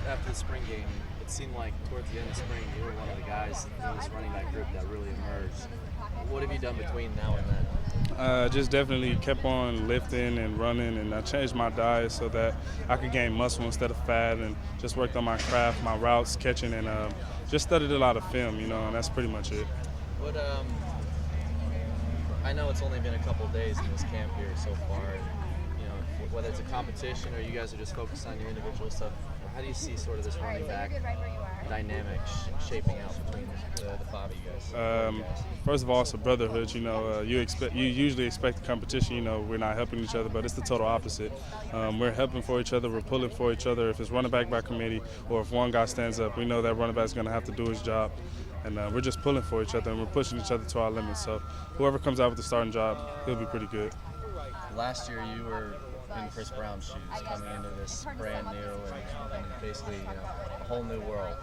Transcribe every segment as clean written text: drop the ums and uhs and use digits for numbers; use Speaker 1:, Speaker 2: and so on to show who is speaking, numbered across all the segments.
Speaker 1: after the spring game, it seemed like towards the end of spring, you were one of the guys in this running back group that really emerged. What have you done between now and then?
Speaker 2: Just definitely kept on lifting and running, and I changed my diet so that I could gain muscle instead of fat, and just worked on my craft, my routes, catching, and just studied a lot of film, and that's pretty much it.
Speaker 1: What I know it's only been a couple days in this camp here so far, and whether it's a competition or you guys are just focused on your individual stuff. How do you see sort of this running back dynamic shaping out between the five of you guys?
Speaker 2: First of all, it's a brotherhood. You usually expect the competition. We're not helping each other, but it's the total opposite. We're helping for each other. We're pulling for each other. If it's running back by committee, or if one guy stands up, we know that running back's going to have to do his job, and we're just pulling for each other, and we're pushing each other to our limits. So whoever comes out with the starting job, he'll be pretty good.
Speaker 1: Last year, you were in Chris Brown's shoes, coming into this brand new and basically a whole new world.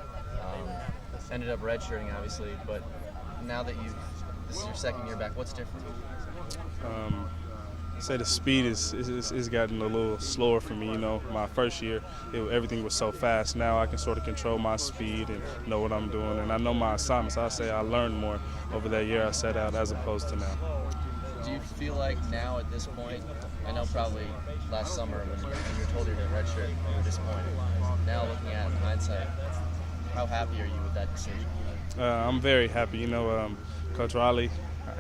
Speaker 1: Ended up redshirting, obviously, but now that this is your second year back, what's different?
Speaker 2: Say the speed is gotten a little slower for me. My first year, everything was so fast. Now I can sort of control my speed and know what I'm doing, and I know my assignments. I say I learned more over that year I set out as opposed to now.
Speaker 1: Do you feel like now at this point, I know probably last summer when you were told you were going to redshirt, you were disappointed. Now looking at it in hindsight, how happy are you with that decision?
Speaker 2: I'm very happy. Coach Riley,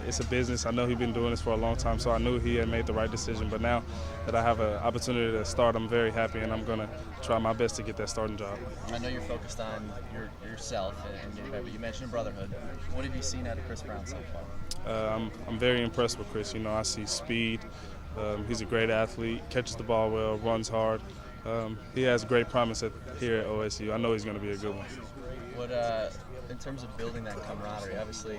Speaker 2: it's a business. I know he's been doing this for a long time, so I knew he had made the right decision. But now that I have an opportunity to start, I'm very happy, and I'm going to try my best to get that starting job.
Speaker 1: I know you're focused on yourself, but you mentioned brotherhood. What have you seen out of Chris Brown so far?
Speaker 2: I'm very impressed with Chris. I see speed. He's a great athlete, catches the ball well, runs hard. He has great promise here at OSU. I know he's going to be a good one.
Speaker 1: What, in terms of building that camaraderie, obviously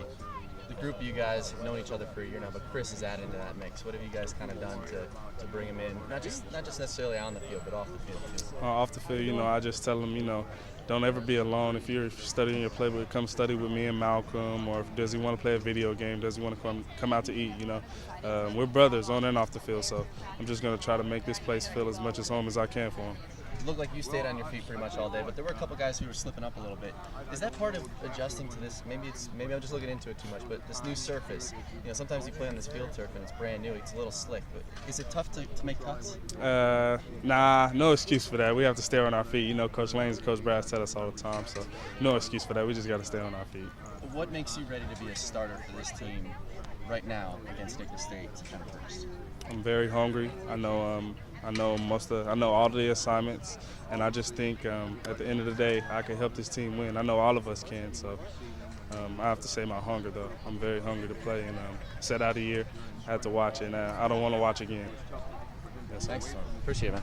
Speaker 1: the group of you guys have known each other for a year now, but Chris is added into that mix. What have you guys kind of done to bring him in, not just necessarily on the field, but off the field too?
Speaker 2: Off the field, I just tell him, don't ever be alone. If you're studying your playbook, come study with me and Malcolm. Or does he want to play a video game? Does he want to come out to eat? We're brothers on and off the field, so I'm just going to try to make this place feel as much as home as I can for him.
Speaker 1: It looked like you stayed on your feet pretty much all day, but there were a couple guys who were slipping up a little bit. Is that part of adjusting to this? Maybe I'm just looking into it too much, but this new surface. Sometimes you play on this field turf and it's brand new. It's a little slick, but is it tough to make cuts?
Speaker 2: Nah, no excuse for that. We have to stay on our feet. Coach Lanes and Coach Brass tell us all the time, so no excuse for that. We just got to stay on our feet.
Speaker 1: What makes you ready to be a starter for this team right now against Nicholls State September 1st?
Speaker 2: I'm very hungry. I know all the assignments, and I just think at the end of the day, I can help this team win. I know all of us can, so I have to say my hunger, though. I'm very hungry to play, and set out a year. I had to watch it, and I don't want to watch again.
Speaker 1: Thanks. Appreciate it, man.